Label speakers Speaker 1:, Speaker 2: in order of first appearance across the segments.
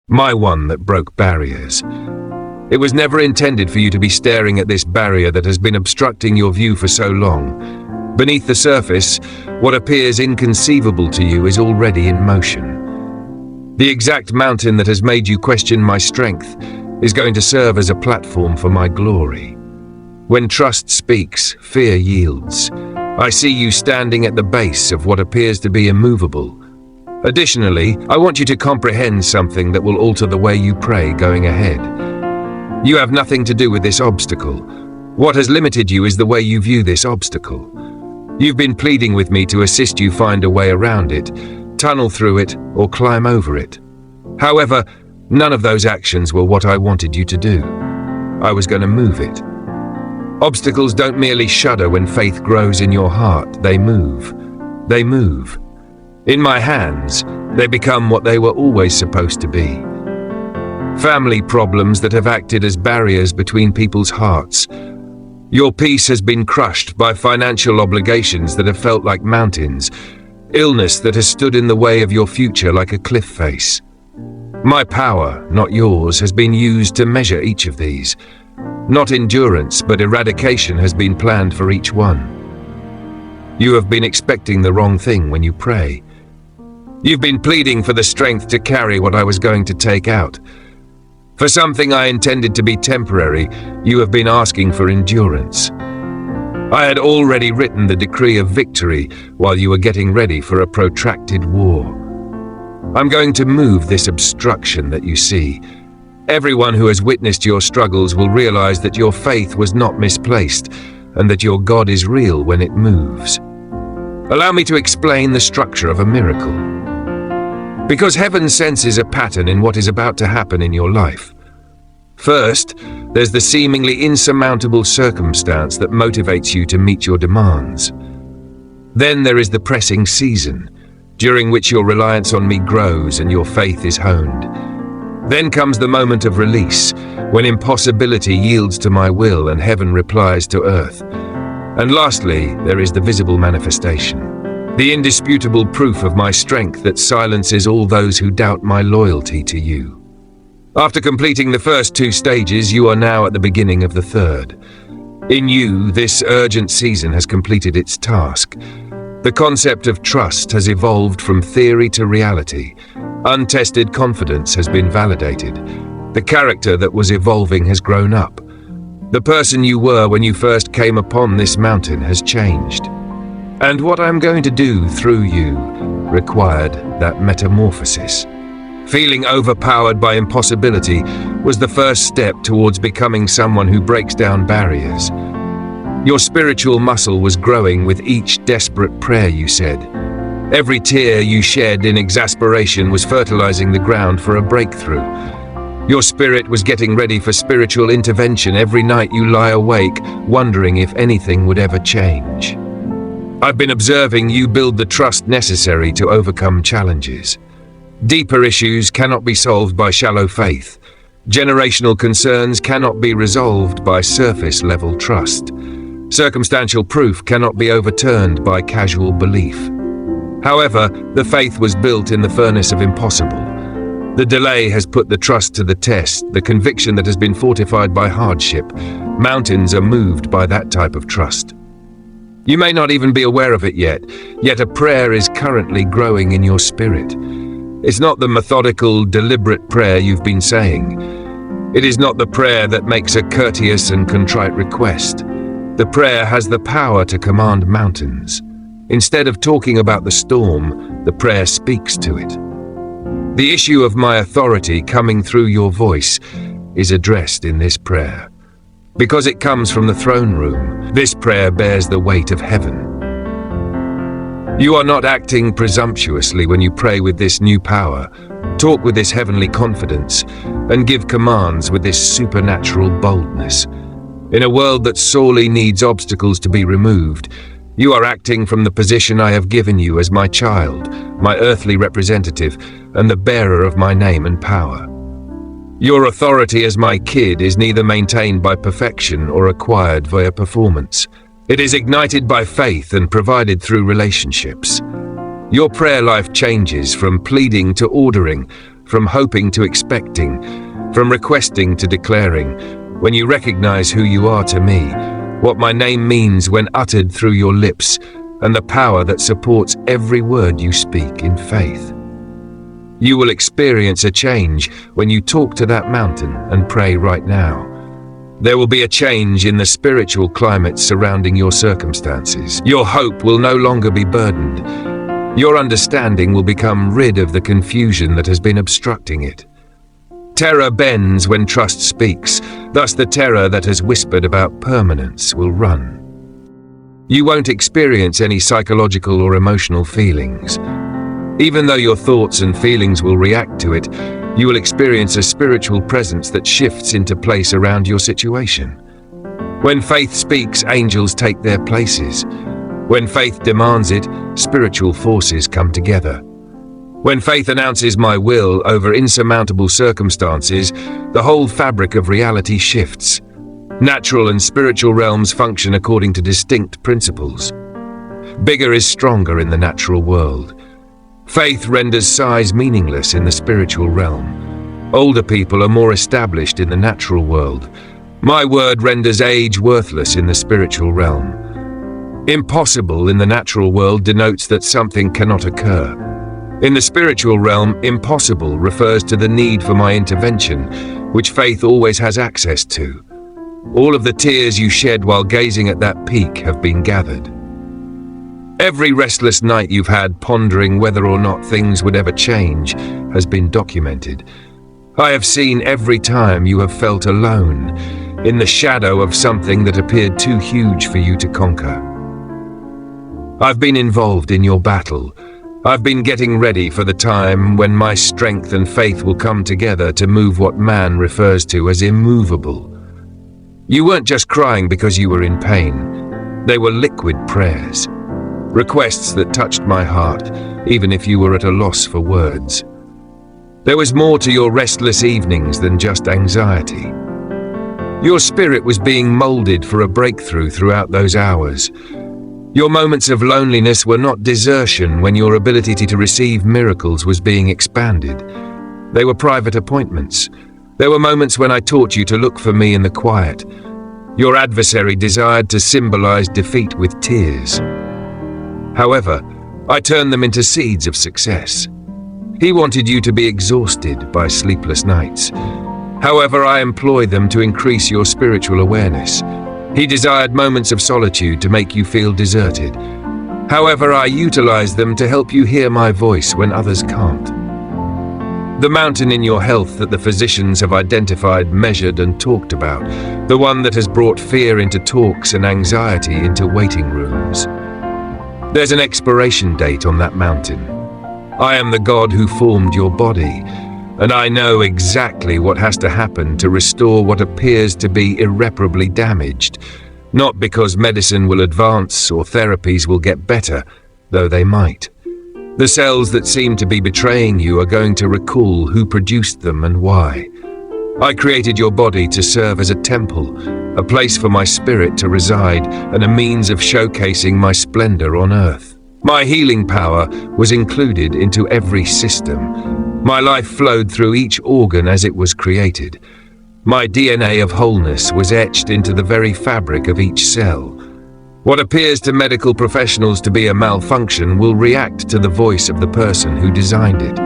Speaker 1: My one that broke barriers. It was never intended for you to be staring at this barrier that has been obstructing your view for so long. Beneath the surface, what appears inconceivable to you is already in motion. The exact mountain that has made you question my strength is going to serve as a platform for my glory. When trust speaks, fear yields. I see you standing at the base of what appears to be immovable. Additionally, I want you to comprehend something that will alter the way you pray going ahead. You have nothing to do with this obstacle. What has limited you is the way you view this obstacle. You've been pleading with me to assist you find a way around it, tunnel through it, or climb over it. However, none of those actions were what I wanted you to do. I was going to move it. Obstacles don't merely shudder when faith grows in your heart, they move. They move. In my hands, they become what they were always supposed to be. Family problems that have acted as barriers between people's hearts. Your peace has been crushed by financial obligations that have felt like mountains. Illness that has stood in the way of your future like a cliff face. My power, not yours, has been used to measure each of these. Not endurance, but eradication has been planned for each one. You have been expecting the wrong thing when you pray. You've been pleading for the strength to carry what I was going to take out. For something I intended to be temporary, you have been asking for endurance. I had already written the decree of victory while you were getting ready for a protracted war. I'm going to move this obstruction that you see. Everyone who has witnessed your struggles will realize that your faith was not misplaced and that your God is real when it moves. Allow me to explain the structure of a miracle. Because heaven senses a pattern in what is about to happen in your life. First, there's the seemingly insurmountable circumstance that motivates you to meet your demands. Then there is the pressing season, during which your reliance on me grows and your faith is honed. Then comes the moment of release, when impossibility yields to my will and heaven replies to earth. And lastly, there is the visible manifestation, the indisputable proof of my strength that silences all those who doubt my loyalty to you. After completing the first two stages, you are now at the beginning of the third. In you, this urgent season has completed its task. The concept of trust has evolved from theory to reality. Untested confidence has been validated. The character that was evolving has grown up. The person you were when you first came upon this mountain has changed. And what I'm going to do through you required that metamorphosis. Feeling overpowered by impossibility was the first step towards becoming someone who breaks down barriers. Your spiritual muscle was growing with each desperate prayer you said. Every tear you shed in exasperation was fertilizing the ground for a breakthrough. Your spirit was getting ready for spiritual intervention every night you lie awake, wondering if anything would ever change. I've been observing you build the trust necessary to overcome challenges. Deeper issues cannot be solved by shallow faith. Generational concerns cannot be resolved by surface-level trust. Circumstantial proof cannot be overturned by casual belief. However, the faith was built in the furnace of impossible. The delay has put the trust to the test, the conviction that has been fortified by hardship. Mountains are moved by that type of trust. You may not even be aware of it yet a prayer is currently growing in your spirit. It's not the methodical, deliberate prayer you've been saying. It is not the prayer that makes a courteous and contrite request. The prayer has the power to command mountains. Instead of talking about the storm, the prayer speaks to it. The issue of my authority coming through your voice is addressed in this prayer. Because it comes from the throne room, this prayer bears the weight of heaven. You are not acting presumptuously when you pray with this new power, talk with this heavenly confidence, and give commands with this supernatural boldness. In a world that sorely needs obstacles to be removed, you are acting from the position I have given you as my child, my earthly representative, and the bearer of my name and power. Your authority as my kid is neither maintained by perfection or acquired via performance. It is ignited by faith and provided through relationships. Your prayer life changes from pleading to ordering, from hoping to expecting, from requesting to declaring, when you recognize who you are to me, what my name means when uttered through your lips, and the power that supports every word you speak in faith. You will experience a change when you talk to that mountain and pray right now. There will be a change in the spiritual climate surrounding your circumstances. Your hope will no longer be burdened. Your understanding will become rid of the confusion that has been obstructing it. Terror bends when trust speaks, thus the terror that has whispered about permanence will run. You won't experience any psychological or emotional feelings. Even though your thoughts and feelings will react to it, you will experience a spiritual presence that shifts into place around your situation. When faith speaks, angels take their places. When faith demands it, spiritual forces come together. When faith announces my will over insurmountable circumstances, the whole fabric of reality shifts. Natural and spiritual realms function according to distinct principles. Bigger is stronger in the natural world. Faith renders size meaningless in the spiritual realm. Older people are more established in the natural world. My word renders age worthless in the spiritual realm. Impossible in the natural world denotes that something cannot occur. In the spiritual realm, impossible refers to the need for my intervention, which faith always has access to. All of the tears you shed while gazing at that peak have been gathered. Every restless night you've had pondering whether or not things would ever change has been documented. I have seen every time you have felt alone, in the shadow of something that appeared too huge for you to conquer. I've been involved in your battle. I've been getting ready for the time when my strength and faith will come together to move what man refers to as immovable. You weren't just crying because you were in pain. They were liquid prayers. Requests that touched my heart, even if you were at a loss for words. There was more to your restless evenings than just anxiety. Your spirit was being molded for a breakthrough throughout those hours. Your moments of loneliness were not desertion when your ability to receive miracles was being expanded. They were private appointments. There were moments when I taught you to look for me in the quiet. Your adversary desired to symbolize defeat with tears. However, I turned them into seeds of success. He wanted you to be exhausted by sleepless nights. However, I employed them to increase your spiritual awareness. He desired moments of solitude to make you feel deserted. However, I utilized them to help you hear my voice when others can't. The mountain in your health that the physicians have identified, measured, and talked about. The one that has brought fear into talks and anxiety into waiting rooms. There's an expiration date on that mountain. I am the God who formed your body, and I know exactly what has to happen to restore what appears to be irreparably damaged, not because medicine will advance or therapies will get better, though they might. The cells that seem to be betraying you are going to recall who produced them and why. I created your body to serve as a temple, a place for my spirit to reside, and a means of showcasing my splendor on earth. My healing power was included into every system. My life flowed through each organ as it was created. My DNA of wholeness was etched into the very fabric of each cell. What appears to medical professionals to be a malfunction will react to the voice of the person who designed it.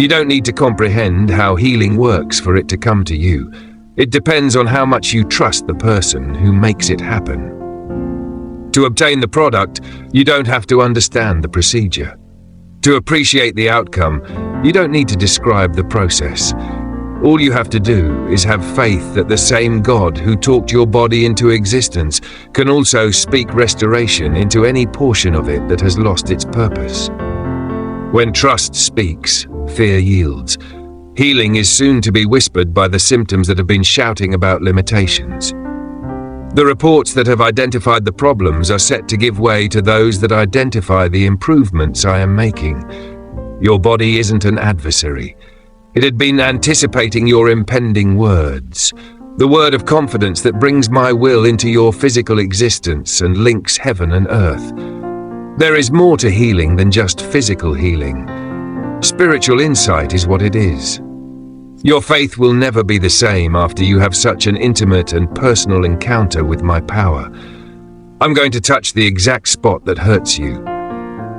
Speaker 1: You don't need to comprehend how healing works for it to come to you. It depends on how much you trust the person who makes it happen. To obtain the product, you don't have to understand the procedure. To appreciate the outcome, you don't need to describe the process. All you have to do is have faith that the same God who talked your body into existence can also speak restoration into any portion of it that has lost its purpose. When trust speaks, fear yields. Healing is soon to be whispered by the symptoms that have been shouting about limitations. The reports that have identified the problems are set to give way to those that identify the improvements I am making. Your body isn't an adversary. It had been anticipating your impending words, the word of confidence that brings my will into your physical existence and links heaven and earth. There is more to healing than just physical healing. Spiritual insight is what it is. Your faith will never be the same after you have such an intimate and personal encounter with my power. I'm going to touch the exact spot that hurts you.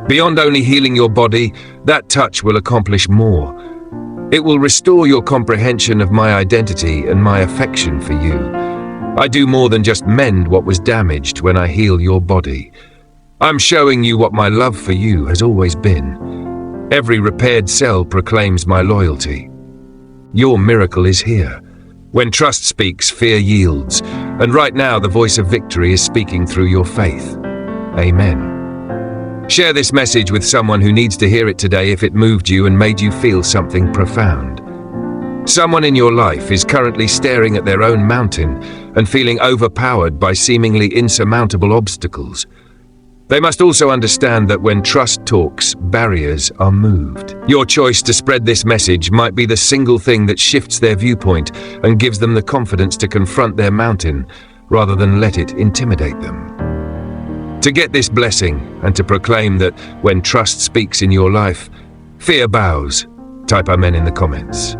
Speaker 1: Beyond only healing your body, that touch will accomplish more. It will restore your comprehension of my identity and my affection for you. I do more than just mend what was damaged when I heal your body. I'm showing you what my love for you has always been. Every repaired cell proclaims my loyalty. Your miracle is here. When trust speaks, fear yields. And right now, the voice of victory is speaking through your faith. Amen. Share this message with someone who needs to hear it today if it moved you and made you feel something profound. Someone in your life is currently staring at their own mountain and feeling overpowered by seemingly insurmountable obstacles. They must also understand that when trust talks, barriers are moved. Your choice to spread this message might be the single thing that shifts their viewpoint and gives them the confidence to confront their mountain rather than let it intimidate them. To get this blessing and to proclaim that when trust speaks in your life, fear bows, type Amen in the comments.